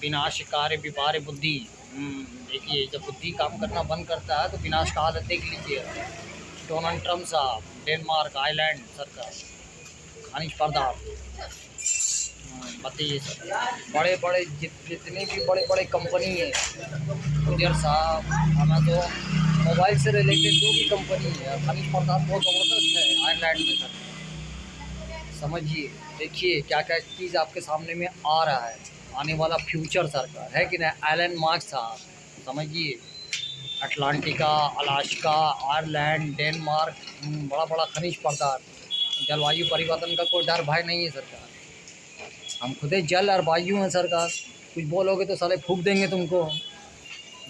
विनाशकारी विपार बुद्धि। देखिए जब बुद्धि काम करना बंद करता है तो विनाश का हालत देख लीजिए। डोनाल्ड ट्रम्प साहब, डेनमार्क, आयरलैंड सरकार, खनिज पदार्थ। बताइए सर, बड़े बड़े जितने भी बड़े बड़े कंपनी है, गुजर साहब, अमेजोन, मोबाइल से रिलेटेड जो भी कंपनी है, खनिज पदार्थ बहुत ज़बरदस्त है आयरलैंड में सर। समझिए, देखिए क्या क्या चीज़ आपके सामने में आ रहा है, आने वाला फ्यूचर सरकार है कि नहीं। एलन मार्क साहब, समझिए, अटलांटिका, अलास्का, आयरलैंड, डेनमार्क, बड़ा बड़ा खनिज पदार्थ। जलवायु परिवर्तन का कोई डर भय नहीं है सरकार। हम खुद जल और वायु हैं सरकार। कुछ बोलोगे तो साले फूंक देंगे तुमको।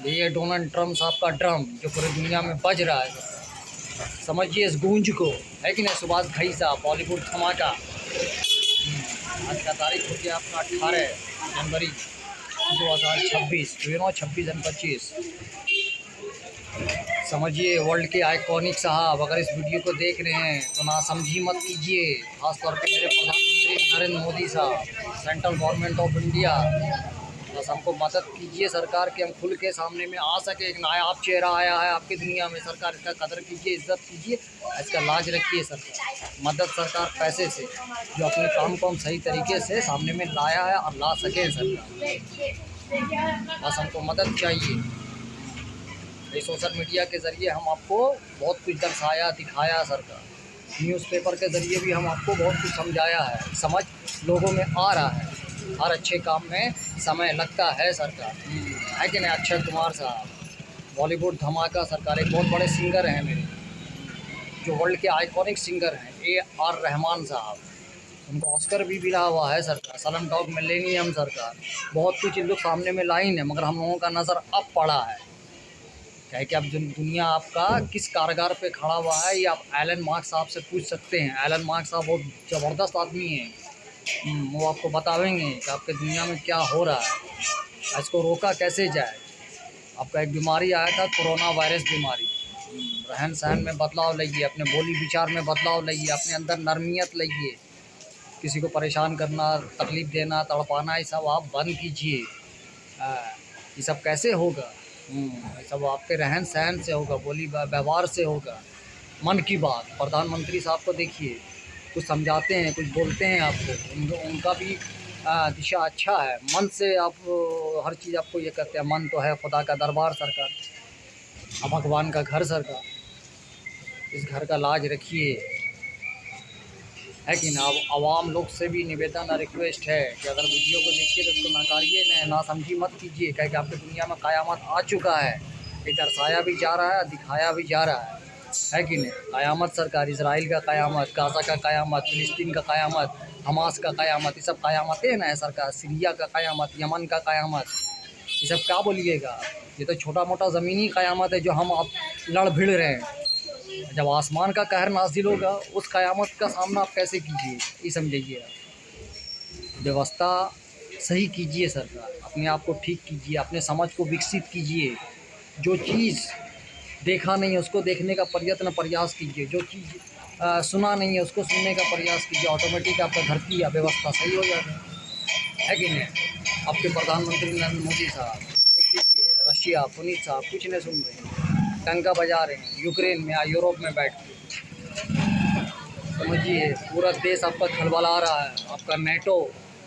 ये डोनाल्ड ट्रम्प साहब का ड्रम जो पूरी दुनिया में बज रहा है सरकार। समझिए इस गूंज को, है कि नहीं। सुभाष घई साहब, बॉलीवुड धमाका। आज का तारीख होती है आपका 18 जनवरी 2026, 26 एंड 25। समझिए वर्ल्ड के आइकॉनिक साहब, अगर इस वीडियो को देख रहे हैं तो ना समझी मत कीजिए। खासतौर पे मेरे प्रधानमंत्री नरेंद्र मोदी साहब, सेंट्रल गवर्नमेंट ऑफ इंडिया, बस हमको मदद कीजिए सरकार कि हम खुल के सामने में आ सके। एक नायाब चेहरा आया है आपकी दुनिया में सरकार, इसका कदर कीजिए, इज्जत कीजिए, इसका लाज रखिए सरकार। मदद सरकार पैसे से, जो अपने काम को हम सही तरीके से सामने में लाया है और ला सके सरकार। बस हमको मदद चाहिए। ये सोशल मीडिया के ज़रिए हम आपको बहुत कुछ दर्शाया, दिखाया सरकार। न्यूज़पेपर के ज़रिए भी हम आपको बहुत कुछ समझाया है। समझ लोगों में आ रहा है। हर अच्छे काम में समय लगता है सरकार, है कि नहीं। अक्षय कुमार साहब, बॉलीवुड धमाका सरकार, एक बहुत बड़े सिंगर हैं मेरे, जो वर्ल्ड के आइकॉनिक सिंगर हैं। AR रहमान साहब, उनको ऑस्कर भी मिला हुआ है सरकार। स्लमडॉग मिलेनियम सरकार, बहुत कुछ इन लोग सामने में लाइन है, मगर हम लोगों का नज़र अब पड़ा है। क्या है कि अब दुनिया आपका किस कारगर पे खड़ा हुआ है, ये आप एलन मार्क साहब से पूछ सकते हैं। एलन मार्क साहब बहुत ज़बरदस्त आदमी हैं। वो आपको बतावेंगे कि आपके दुनिया में क्या हो रहा है, इसको रोका कैसे जाए। आपका एक बीमारी आया था, कोरोना वायरस बीमारी। रहन सहन में बदलाव लाइए, अपने बोली विचार में बदलाव लाइए, अपने अंदर नरमियत लाइए। किसी को परेशान करना, तकलीफ़ देना, तड़पाना, ये सब आप बंद कीजिए। ये सब कैसे होगा? ये सब आपके रहन सहन से होगा, बोली व्यवहार से होगा। मन की बात, प्रधानमंत्री साहब को देखिए, कुछ समझाते हैं, कुछ बोलते हैं आपको, उनका भी दिशा अच्छा है। मन से आप हर चीज़ आपको ये करते हैं। मन तो है खुदा का दरबार सरकार, भगवान का घर सरकार। इस घर का लाज रखिए, है कि ना। अब आवाम लोग से भी निवेदन और रिक्वेस्ट है कि अगर वीडियो को देखिए तो उसको नकारिए, ना समझी मत कीजिए। क्या कि आपकी दुनिया में क़यामत आ चुका है। ये दर्शाया भी जा रहा है, दिखाया भी जा रहा है कि नहीं। क़यामत सरकार, इसराइल का क़यामत, गाज़ा का क़यामत, फ़िलिस्तीन का क़यामत, हमास का क़यामत, ये सब क़यामतें ना है सरकार। सीरिया का क़यामत, यमन का क़यामत, ये सब क्या बोलिएगा। ये तो छोटा मोटा ज़मीनी क़यामत है जो हम आप लड़ भिड़ रहे हैं। जब आसमान का कहर नाज़िल होगा, उस क़यामत का सामना आप कैसे कीजिए, ये समझिए। व्यवस्था सही कीजिए सरकार, अपने आप को ठीक कीजिए, अपने समझ को विकसित कीजिए। जो चीज़ देखा नहीं है उसको देखने का प्रयास कीजिए। जो चीज़ सुना नहीं है उसको सुनने का प्रयास कीजिए। ऑटोमेटिक आपका घर की व्यवस्था सही हो जाएगी, है कि नहीं। आपके प्रधानमंत्री नरेंद्र मोदी साहब देख लीजिए, रशिया पुनीत साहब कुछ नहीं सुन रहे हैं, टंका बजा रहे हैं यूक्रेन में या यूरोप में बैठ के। समझिए पूरा देश आपका खलबला रहा है। आपका नेटो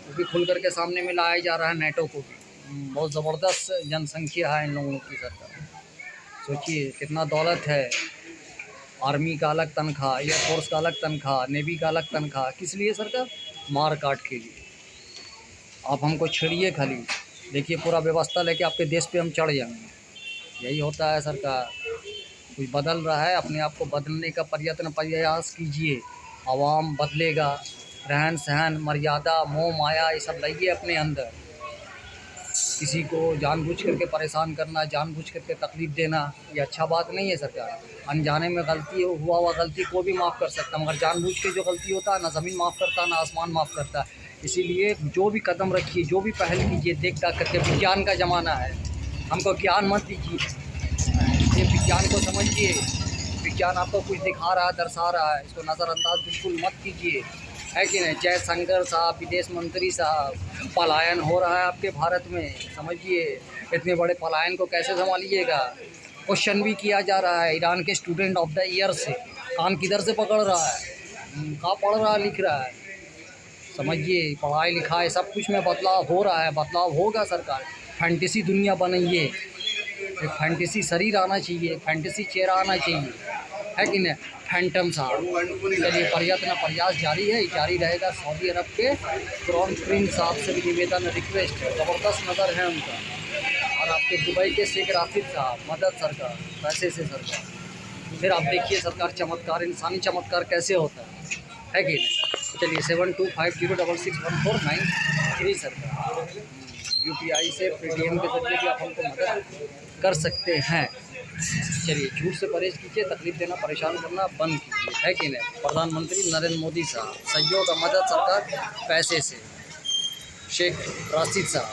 भी खुल करके सामने में लाया जा रहा है। नेटो को भी बहुत ज़बरदस्त जनसंख्या है इन लोगों की सरकार। सोचिए कितना दौलत है। आर्मी का अलग तनख्वाह, एयरफोर्स का अलग तनख्वाह, नेवी का अलग तनख्वाह, किस लिए सरकार? मार काट के लिए। आप हमको छेड़िए खाली, देखिए पूरा व्यवस्था लेके आपके देश पे हम चढ़ जाएंगे। यही होता है सरकार। कुछ बदल रहा है, अपने आप को बदलने का प्रयास कीजिए। आवाम बदलेगा। रहन सहन, मर्यादा, मोह माया, ये सब लाइए अपने अंदर। किसी को जानबूझ करके परेशान करना, जानबूझ करके तकलीफ़ देना, ये अच्छा बात नहीं है सरकार। अनजाने में गलती हुआ गलती को भी माफ़ कर सकता, मगर जानबूझ के जो गलती होता है ना ज़मीन माफ़ करता, ना आसमान माफ़ करता। इसीलिए जो भी कदम रखिए, जो भी पहल कीजिए, देख दाख करके। विज्ञान का ज़माना है, हमको ज्ञान मत दीजिए, ये विज्ञान को समझिए। विज्ञान आपको कुछ दिखा रहा है, दर्शा रहा है, इसको नज़रअंदाज बिल्कुल मत कीजिए। है कि नहीं। जयशंकर साहब, विदेश मंत्री साहब, पलायन हो रहा है आपके भारत में, समझिए। इतने बड़े पलायन को कैसे संभालिएगा। क्वेश्चन भी किया जा रहा है ईरान के स्टूडेंट ऑफ द ईयर से, कान किधर से पकड़ रहा है, कहाँ पढ़ रहा लिख रहा है, समझिए। पढ़ाई लिखाई सब कुछ में बदलाव हो रहा है, बदलाव होगा सरकार। फैंटेसी दुनिया बनाइए, एक फैंटेसी शरीर आना चाहिए, एक फैंटेसी चेहरा आना चाहिए, है कि नहीं। फैंटम साहब, चलिए प्रयास जारी है, जारी रहेगा। सऊदी अरब के क्राउन प्रिंस साहब से भी निवेदन, रिक्वेस्ट है, ज़बरदस्त नज़र है उनका। और आपके दुबई के शेख राशिद साहब, मदद सरकार, पैसे से सरकार। फिर आप देखिए सरकार चमत्कार, इंसानी चमत्कार कैसे होता है कि नहीं। चलिए 7250661493 सरकार। UPI से, पेटीएम के जरिए भी आप हमको मदद कर सकते हैं। चलिए झूठ से परहेज कीजिए, तकलीफ देना, परेशान करना बंद कीजिए, है कि नहीं। प्रधानमंत्री नरेंद्र मोदी साहब, सहयोग और मदद सरकार, पैसे से, शेख राशिद साहब।